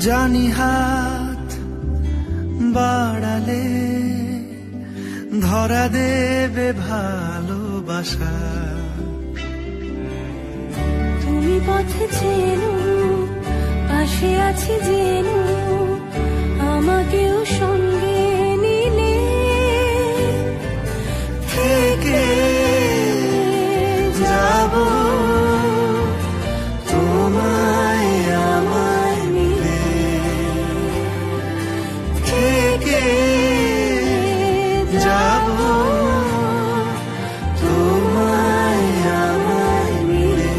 জানি হাত বাড়ালে ধরা দেবে ভালোবাসা। তুমি পথে চেনো, পাশে আছি জেনো, আমাকেও সঙ্গে নিলে থেকে যাব তোমায় আমায় মিলে, থেকে যাব তোমায় আমায় মিলে।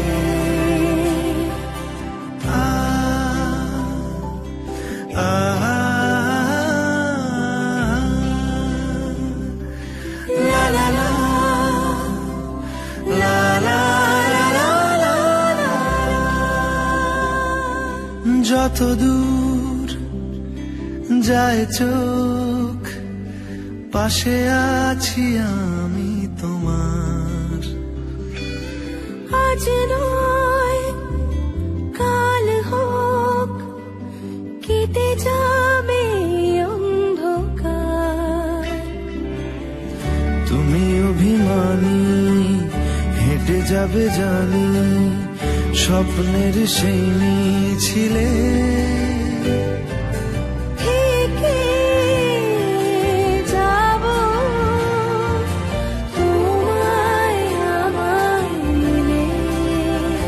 লা লা লা লা লা লা লা লা। যত দূর যায় চোখ, পাশে আছি আমি তোমার। আজ নয় কাল হোক, কেটে যাবে অন্ধকার। তুমি অভিমানী হেঁটে যাবে জানি, স্বপ্নের সেই মিছিলে